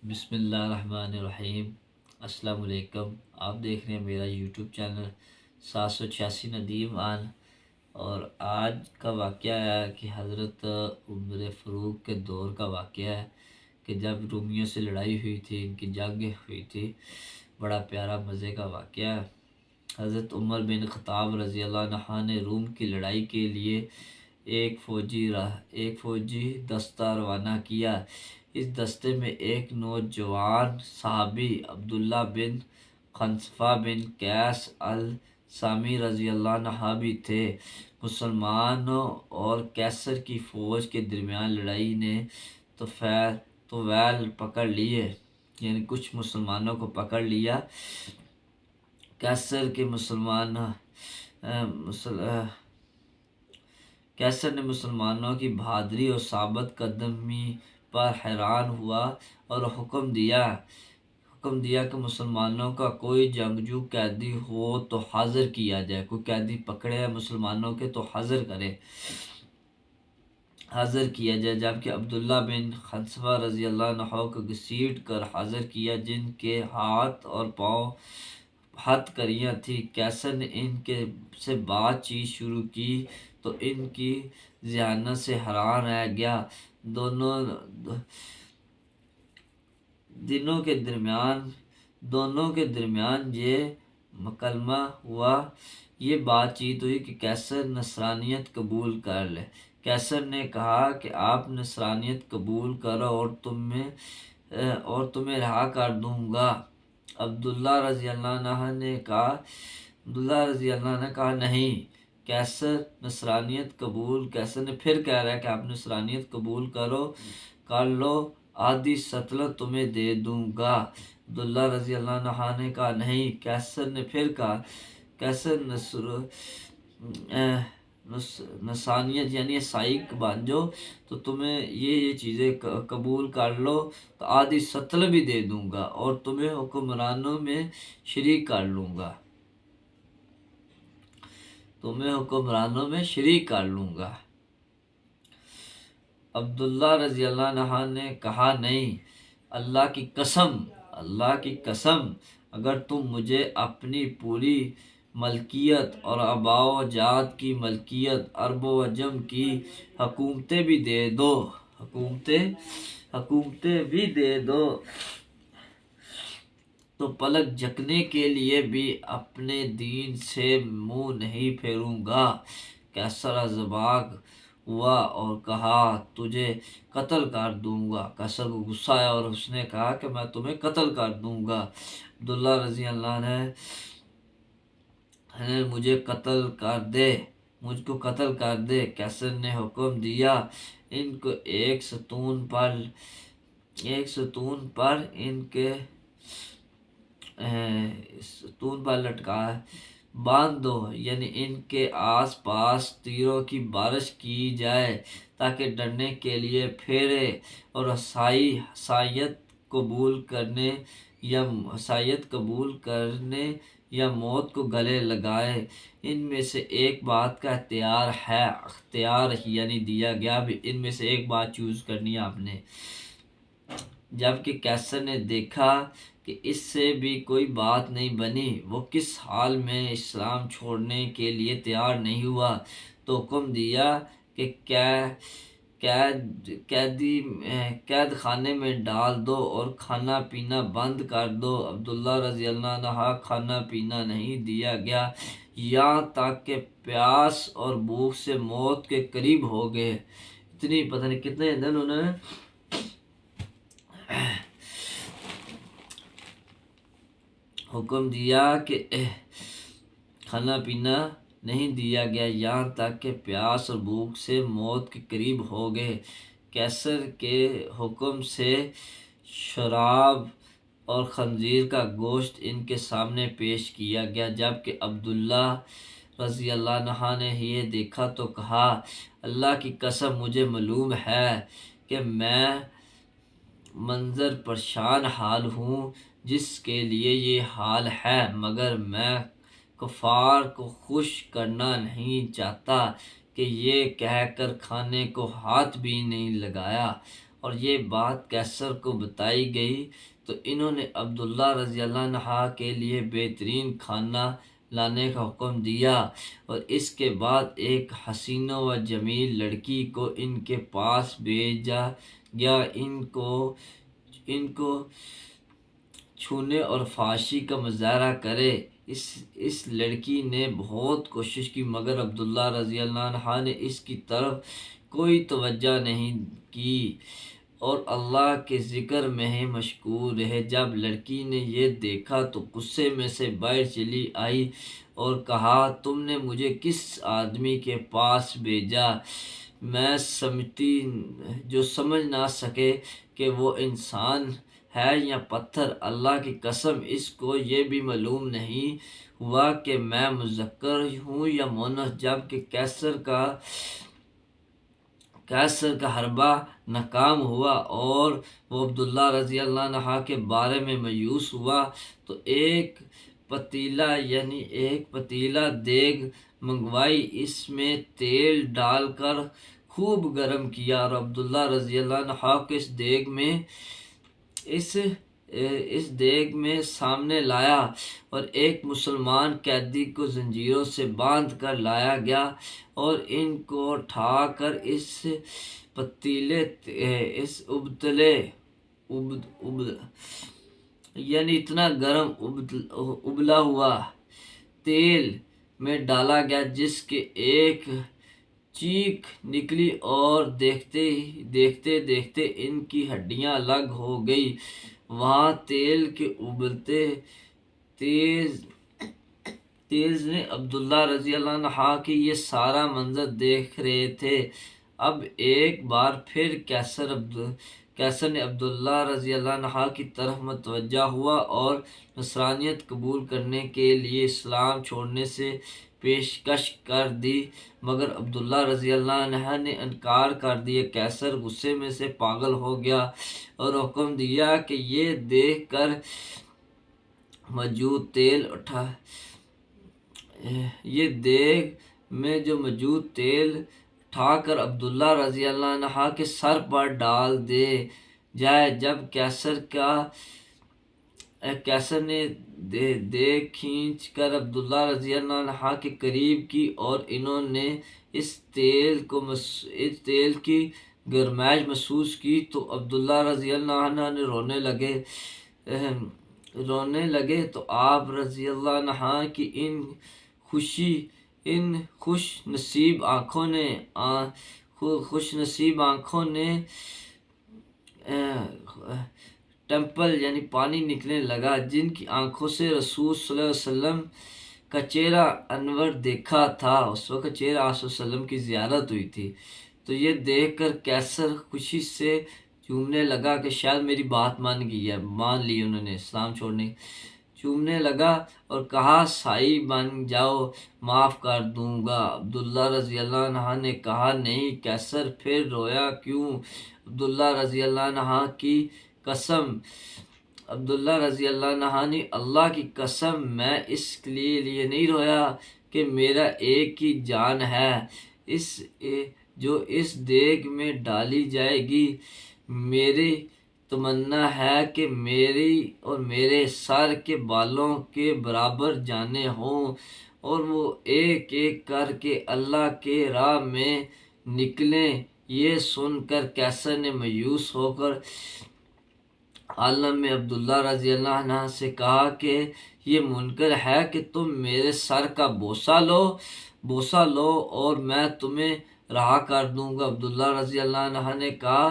بسم اللہ الرحمن الرحیم۔ السلام علیکم۔ آپ دیکھ رہے ہیں میرا یوٹیوب چینل 786 ندیم آن، اور آج کا واقعہ ہے کہ حضرت عمر فاروق کے دور کا واقعہ ہے کہ جب رومیوں سے لڑائی ہوئی تھی، ان کی جنگیں ہوئی تھی۔ بڑا پیارا مزے کا واقعہ ہے۔ حضرت عمر بن خطاب رضی اللہ عنہ نے روم کی لڑائی کے لیے ایک فوجی دستہ روانہ کیا۔ اس دستے میں ایک نوجوان صحابی عبداللہ بن خنسفہ بن قیس السامی رضی اللہ عنہ بھی تھے۔ مسلمانوں اور کیسر کی فوج کے درمیان لڑائی نے طویل پکڑ لیے، یعنی کچھ مسلمانوں کو پکڑ لیا۔ کیسر نے مسلمانوں کی بہادری اور ثابت قدمی پر حیران ہوا اور حکم دیا کہ مسلمانوں کا کوئی جنگجو قیدی ہو تو حاضر کیا جائے۔ کوئی قیدی پکڑے ہیں مسلمانوں کے تو حاضر کیا جائے، جبکہ عبداللہ بن خنسفہ رضی اللہ عنہ کو گھسیٹ کر حاضر کیا، جن کے ہاتھ اور پاؤں ہتھ کریاں تھیں۔ کیسر نے ان کے سے بات چیت شروع کی تو ان کی ذہانت سے حیران رہ گیا۔ دونوں کے درمیان یہ مکالمہ ہوا، یہ بات چیت ہوئی کہ کیسر نصرانیت قبول کر لے۔ کیسر نے کہا کہ آپ نصرانیت قبول کرو اور تمہیں رہا کر دوں گا۔ عبداللہ رضی اللہ عنہ نے کہا نہیں۔ کیسر نے پھر کہہ رہا ہے کہ آپ نصرانیت قبول کر لو، آدھی سلطنت تمہیں دے دوں گا۔ عبداللہ رضی اللہ عنہ نے کہا نہیں۔ کیسر نے پھر کہا، کیسر نصرانیت یعنی عیسائی بن جاؤ تو تمہیں یہ چیزیں قبول کر لو تو آدھی سلطنت بھی دے دوں گا اور تمہیں حکمرانوں میں شریک کر لوں گا۔ عبداللہ رضی اللہ عنہ نے کہا نہیں، اللہ کی قسم اگر تم مجھے اپنی پوری ملکیت اور آباء و اجداد کی ملکیت، عرب و عجم کی حکومتیں بھی دے دو تو پلک جھپکنے کے لیے بھی اپنے دین سے منہ نہیں پھیروں گا۔ کیسر ازباگ ہوا اور کہا تجھے قتل کر دوں گا۔ کیسر کو غصہ آیا اور اس نے کہا کہ میں تمہیں قتل کر دوں گا۔ عبداللہ رضی اللہ عنہ مجھ کو قتل کر دے۔ کیسر نے حکم دیا ان کو ایک ستون پر لٹکا باندھ دو، یعنی ان کے آس پاس تیروں کی بارش کی جائے تاکہ ڈرنے کے لیے پھیرے اور عیسائیت قبول کرنے یا موت کو گلے لگائے۔ ان میں سے ایک بات کا اختیار یعنی دیا گیا بھی، ان میں سے ایک بات چوز کرنی ہے آپ نے۔ جبکہ کیسر نے دیکھا کہ اس سے بھی کوئی بات نہیں بنی، وہ کس حال میں اسلام چھوڑنے کے لیے تیار نہیں ہوا، تو حکم دیا کہ قید خانے میں ڈال دو اور کھانا پینا بند کر دو۔ عبداللہ رضی اللہ عنہ کھانا پینا نہیں دیا گیا، یہاں تک کہ پیاس اور بھوک سے موت کے قریب ہو گئے۔ اتنی پتہ نہیں کتنے دن انہوں نے حکم دیا کہ کھانا پینا نہیں دیا گیا، یہاں تک کہ پیاس اور بھوک سے موت کے قریب ہو گئے۔ کیسر کے حکم سے شراب اور خنزیر کا گوشت ان کے سامنے پیش کیا گیا۔ جبکہ عبداللہ رضی اللہ عنہ نے یہ دیکھا تو کہا اللہ کی قسم مجھے معلوم ہے کہ میں منظر پریشان حال ہوں جس کے لیے یہ حال ہے، مگر میں کفار کو خوش کرنا نہیں چاہتا کہ یہ کہہ کر کھانے کو ہاتھ بھی نہیں لگایا اور یہ بات کیسر کو بتائی گئی تو انہوں نے عبداللہ رضی اللہ عنہ کے لیے بہترین کھانا لانے کا حکم دیا، اور اس کے بعد ایک حسین و جمیل لڑکی کو ان کے پاس بھیجا گیا، ان کو چھونے اور فحاشی کا مظاہرہ کرے۔ اس لڑکی نے بہت کوشش کی مگر عبداللہ رضی اللہ عنہ نے اس کی طرف کوئی توجہ نہیں کی اور اللہ کے ذکر میں ہی مشغول رہے۔ جب لڑکی نے یہ دیکھا تو غصے میں سے باہر چلی آئی اور کہا، تم نے مجھے کس آدمی کے پاس بھیجا؟ میں جو سمجھ نہ سکے کہ وہ انسان ہے یا پتھر، اللہ کی قسم اس کو یہ بھی معلوم نہیں ہوا کہ میں مذکر ہوں یا مؤنث۔ جب کہ کیسر کا حربہ ناکام ہوا اور وہ عبداللہ رضی اللہ عنہ کے بارے میں مایوس ہوا تو ایک پتیلا دیگ منگوائی، اس میں تیل ڈال کر خوب گرم کیا اور عبداللہ رضی اللہ عنہ کو اس دیگ میں سامنے لایا اور ایک مسلمان قیدی کو زنجیروں سے باندھ کر لایا گیا اور ان کو اٹھا کر یعنی اتنا گرم ابلا ہوا تیل میں ڈالا گیا جس کے ایک چیخ نکلی اور دیکھتے دیکھتے ان کی ہڈیاں الگ ہو گئی۔ وہاں تیل کے ابلتے تیز نے عبداللہ رضی اللہ عنہ کی یہ سارا منظر دیکھ رہے تھے۔ اب ایک بار پھر کیسر نے عبداللہ رضی اللہ عنہ کی طرف متوجہ ہوا اور نصرانیت قبول کرنے کے لیے اسلام چھوڑنے سے پیشکش کر دی مگر عبداللہ رضی اللہ عنہ نے انکار کر دیا۔ کیسر غصے میں سے پاگل ہو گیا اور حکم دیا کہ یہ دیکھ کر موجود تیل اٹھا کر عبداللہ رضی اللہ عنہ کے سر پر ڈال دے جائے۔ جب کیسر نے دیگ کھینچ کر عبداللہ رضی اللہ عنہ کے قریب کی اور انہوں نے اس تیل کی گرمائش محسوس کی تو عبداللہ رضی اللہ عنہ نے رونے لگے تو آپ رضی اللہ عنہ کی ان خوش نصیب آنکھوں نے ٹیمپل یعنی پانی نکلنے لگا، جن کی آنکھوں سے رسول صلی اللہ علیہ وسلم کا چہرہ انور دیکھا تھا۔ اس وقت چہرہ آپ صلی اللہ علیہ وسلم کی زیارت ہوئی تھی تو یہ دیکھ کر کیسر خوشی سے چومنے لگا کہ شاید میری بات مان لی انہوں نے اسلام چھوڑنے۔ چومنے لگا اور کہا، سائی بن جاؤ، معاف کر دوں گا۔ عبداللہ رضی اللہ عنہ نے کہا، نہیں کیسر پھر رویا کیوں؟ عبداللہ رضی اللہ عنہ کی قسم، عبداللہ رضی اللہ عنہ نے اللہ کی قسم میں اس لیے نہیں رویا کہ میرا ایک ہی جان ہے جو اس دیگ میں ڈالی جائے گی۔ میری تمنا ہے کہ میری اور میرے سر کے بالوں کے برابر جانیں ہوں اور وہ ایک ایک کر کے اللہ کے راہ میں نکلیں۔ یہ سن کر کیسر نے مایوس ہو کر عالم میں عبداللہ رضی اللہ عنہ سے کہا کہ یہ منکر ہے کہ تم میرے سر کا بوسہ لو اور میں تمہیں رہا کر دوں گا۔ عبداللہ رضی اللہ عنہ نے کہا،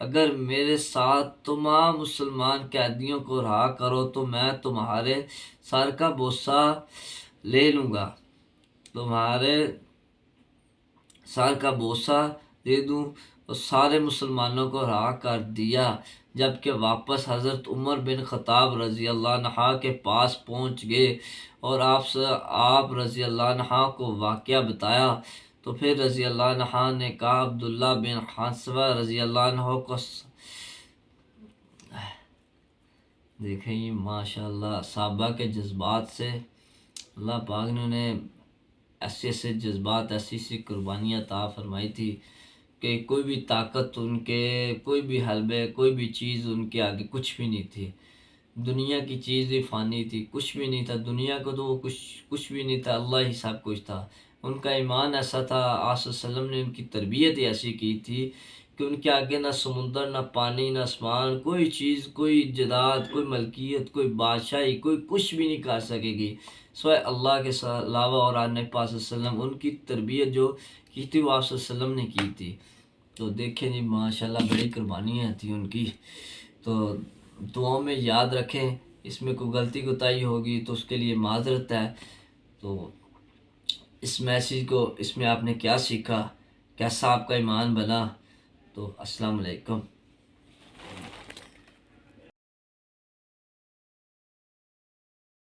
اگر میرے ساتھ تمام مسلمان قیدیوں کو رہا کرو تو میں تمہارے سر کا بوسہ لے لوں گا، اور سارے مسلمانوں کو رہا کر دیا۔ جبکہ واپس حضرت عمر بن خطاب رضی اللہ عنہ کے پاس پہنچ گئے اور آپ رضی اللہ عنہ کو واقعہ بتایا تو پھر رضی اللہ عنہ نے کہا، عبداللہ بن حنظلہ رضی اللہ عنہ کو دیکھیں یہ ماشاءاللہ صحابہ کے جذبات سے اللہ پاک نے انہیں ایسے جذبات ایسی قربانیاں عطا فرمائی تھی کہ کوئی بھی طاقت ان کے، کوئی بھی حلبے، کوئی بھی چیز ان کے آگے کچھ بھی نہیں تھی۔ دنیا کی چیز بھی فانی تھی، کچھ بھی نہیں تھا دنیا کو، تو وہ کچھ بھی نہیں تھا، اللہ ہی سب کچھ تھا۔ ان کا ایمان ایسا تھا، آپ صلی اللہ علیہ وسلم نے ان کی تربیت ایسی کی تھی کہ ان کے آگے نہ سمندر، نہ پانی، نہ آسمان، کوئی چیز، کوئی جداد، کوئی ملکیت، کوئی بادشاہی، کوئی کچھ بھی نہیں کر سکے گی سوائے اللہ کے علاوہ۔ اور نبی پاک صلی اللہ علیہ وسلم ان کی تربیت جو کی تھی وہ آپ صلی اللہ علیہ وسلم نے کی تھی۔ تو دیکھیں جی ماشاءاللہ بڑی قربانیاں تھیں ان کی۔ تو دعاؤں میں یاد رکھیں، اس میں کوئی غلطی کوتاہی ہوگی تو اس کے لیے معذرت ہے۔ تو اس میسیج کو، اس میں آپ نے کیا سیکھا، کیسا آپ کا ایمان بنا؟ تو السلام علیکم۔